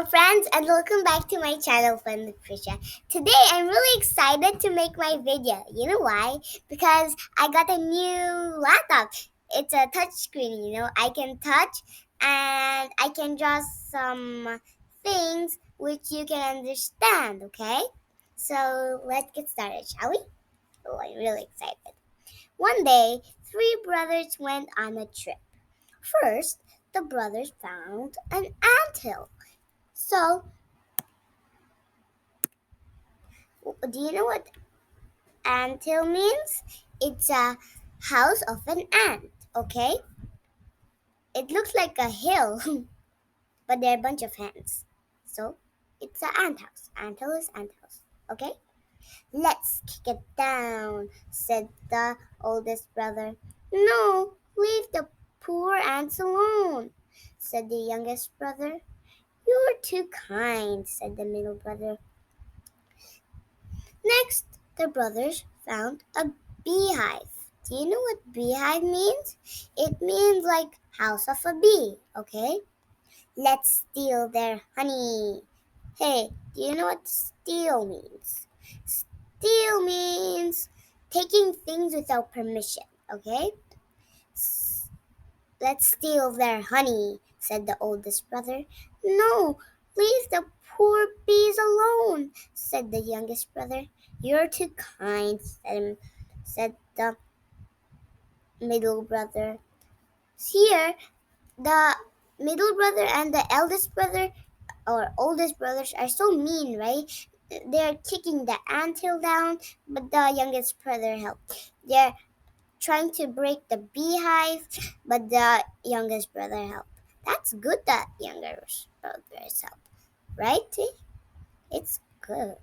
Hello, friends, and welcome back to my channel, Fun with Trisha. Today, I'm really excited to make my video. You know why? Because I got a new laptop. It's a touch screen, I can touch and I can draw some things which you can understand, okay? So, let's get started, shall we? Oh, I'm really excited. One day, three brothers went on a trip. First, the brothers found an anthill. So, do you know what anthill means? It's a house of an ant, okay? It looks like a hill, but there are a bunch of ants. So, it's an ant house. Anthill is ant house, okay? Let's kick it down, said the oldest brother. No, leave the poor ants alone, said the youngest brother. You're too kind, said the middle brother. Next, the brothers found a beehive. Do you know what beehive means? It means like house of a bee, okay? Let's steal their honey. Hey, do you know what steal means? Steal means taking things without permission, okay? Let's steal their honey, said the oldest brother. No, leave the poor bees alone, said the youngest brother. You're too kind, said the middle brother. Here, the middle brother and the eldest brother or oldest brothers are so mean, right? They're kicking the anthill down, but the youngest brother helped. They're trying to break the beehive, but the youngest brother helped. That's good that younger brothers help, right? It's good.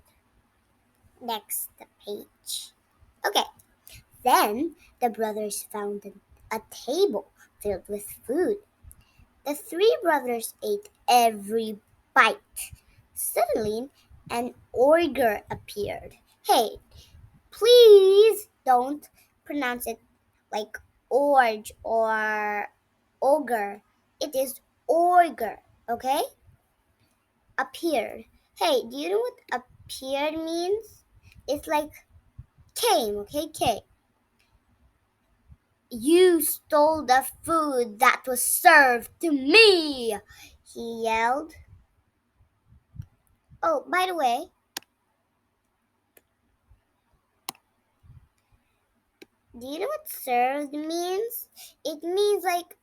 Next page. Okay, then the brothers found a table filled with food. The three brothers ate every bite. Suddenly, an ogre appeared. Hey, please don't pronounce it like orge or ogre. It is ogre, okay? Appeared. Hey, do you know what appeared means? It's like came, okay? Came. You stole the food that was served to me, he yelled. Oh, by the way, do you know what served means? It means like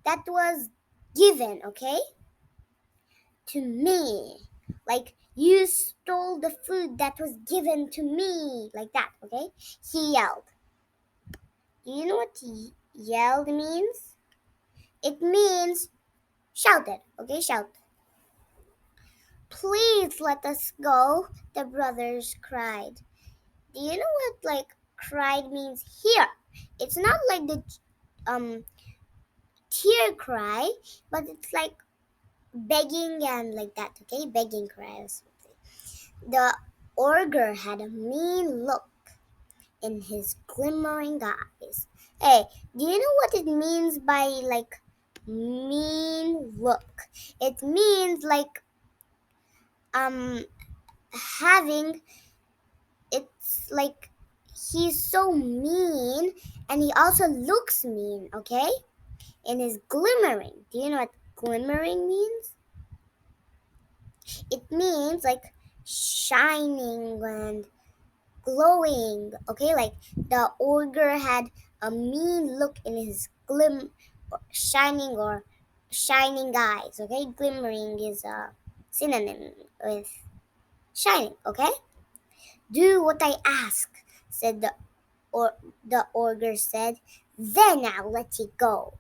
that was given, okay? To me. Like you stole the food that was given to me. Like that, okay? He yelled. Do you know what yelled means? It means shouted, okay? Shout. Please let us go, the brothers cried. Do you know what like cried means here? It's not like the um tear cry, but it's like begging and like that, okay? Begging cry or something. The ogre had a mean look in his glimmering eyes. Hey, do you know what it means by like mean look? It means like um having it's like he's so mean and he also looks mean, okay? In his glimmering. Do you know what glimmering means? It means like shining and glowing, okay? Like the ogre had a mean look in his shining or shining eyes, okay? Glimmering is a synonym with shining, okay? Do what I ask, said the ogre said. Then I'll let you go.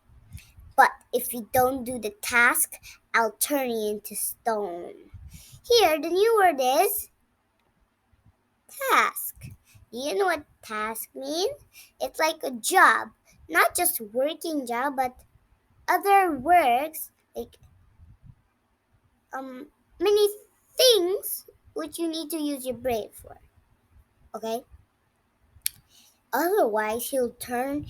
But if you don't do the task, I'll turn you into stone. Here, the new word is task. Do you know what task means? It's like a job, not just working job, but other works like um many things which you need to use your brain for. Okay? Otherwise, he'll turn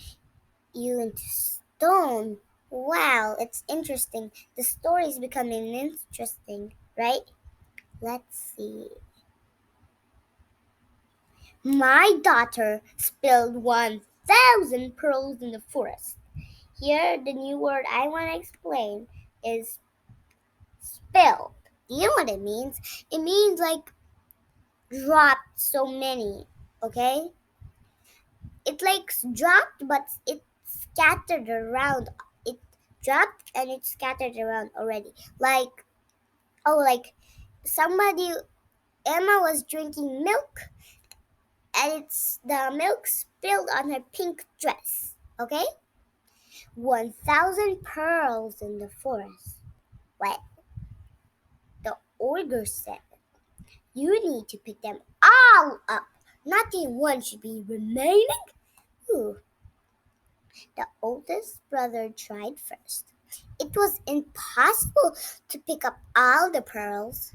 you into stone. Wow, it's interesting. The story is becoming interesting, right? Let's see. My daughter spilled 1,000 pearls in the forest. Here, the new word I want to explain is spilled. Do you know what it means? It means like dropped so many, okay? It like dropped, but it scattered around. It dropped and it scattered around already. Like, oh, like somebody, Emma was drinking milk and it's the milk spilled on her pink dress, okay? 1,000 pearls in the forest. Well, the ogre said, you need to pick them all up. Not even one should be remaining. Ooh. The oldest brother tried first. It was impossible to pick up all the pearls.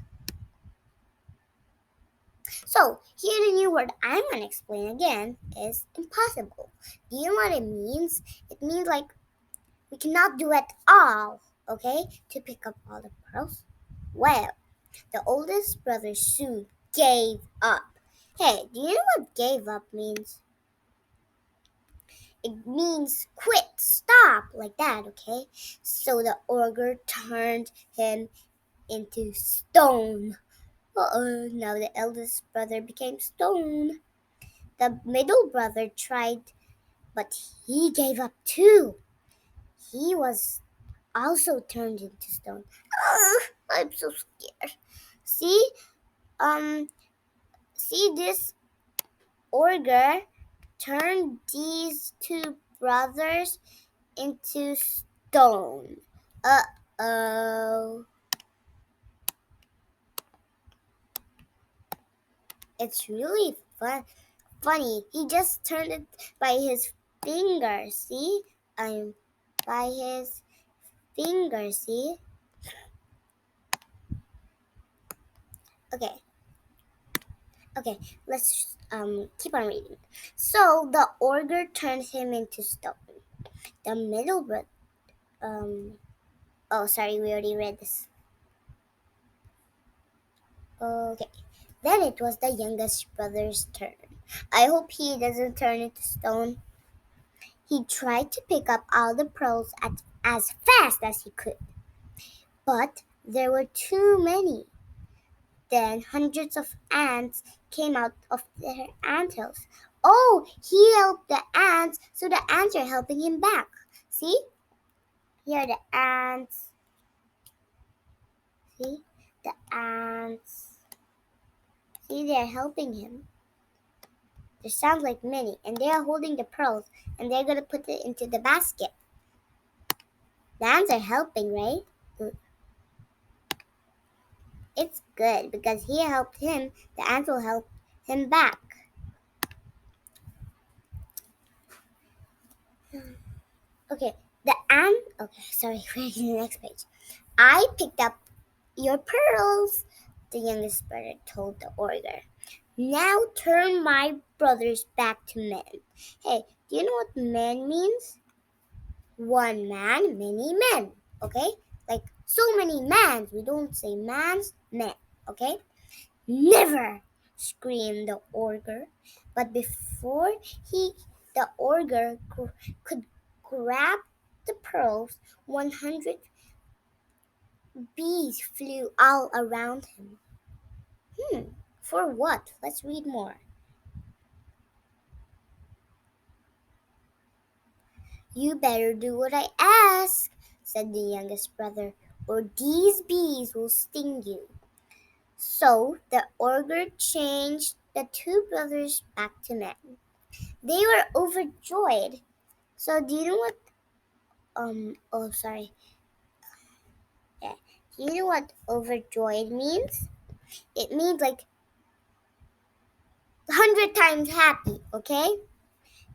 So, here the new word I'm going to explain again is impossible. Do you know what it means? It means like we cannot do it all, okay, to pick up all the pearls. Well, the oldest brother soon gave up. Hey, do you know what gave up means? It means quit, stop, like that, okay? So the ogre turned him into stone. Uh-oh, now the eldest brother became stone. The middle brother tried, but he gave up too. He was also turned into stone. Ugh, I'm so scared. See, um, see this ogre turned these two brothers into stone. Uh-oh. It's really funny. He just turned it by his fingers, see? By his fingers, see? Okay. Okay, let's keep on reading. So the ogre turned him into stone. The middle brother, oh sorry, we already read this. Okay. Then it was the youngest brother's turn. I hope he doesn't turn into stone. He tried to pick up all the pearls as fast as he could, but there were too many. Then hundreds of ants came out of their anthills. Oh, he helped the ants, so the ants are helping him back. See? Here are the ants. See? The ants. See, they're helping him. There sounds like many, and they are holding the pearls, and they're going to put it into the basket. The ants are helping, right? It's good because he helped him, the ants will help him back. Okay, sorry, we're to the next page. I picked up your pearls, the youngest brother told the ogre. Now turn my brothers back to men. Hey, do you know what men means? One man, many men. Okay? Like so many mans. We don't say mans, men. Okay? Never! Screamed the ogre. But before the ogre could grab the pearls, 100 bees flew all around him. For what? Let's read more. You better do what I ask, said the youngest brother, or these bees will sting you. So the ogre changed the two brothers back to men. They were overjoyed. So do you know what oh sorry. Yeah. Do you know what overjoyed means? It means like 100 times happy, okay?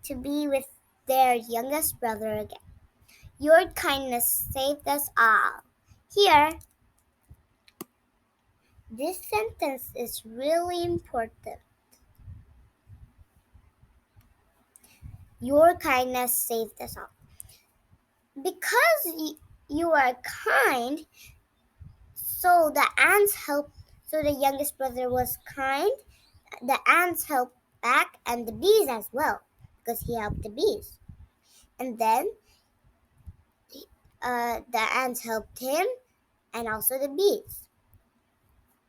To be with their youngest brother again. Your kindness saved us all. Here, this sentence is really important. Your kindness saved us all. because you are kind, so the ants helped. So the youngest brother was kind. The ants helped back, and the bees as well, because he helped the bees. And then the ants helped him, and also the bees.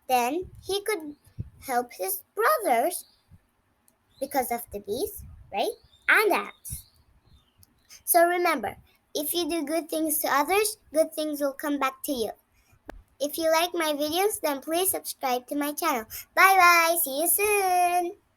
Then he could help his brothers because of the bees, right? And ants. So remember, if you do good things to others, good things will come back to you. If you like my videos, then please subscribe to my channel. Bye bye. See you soon.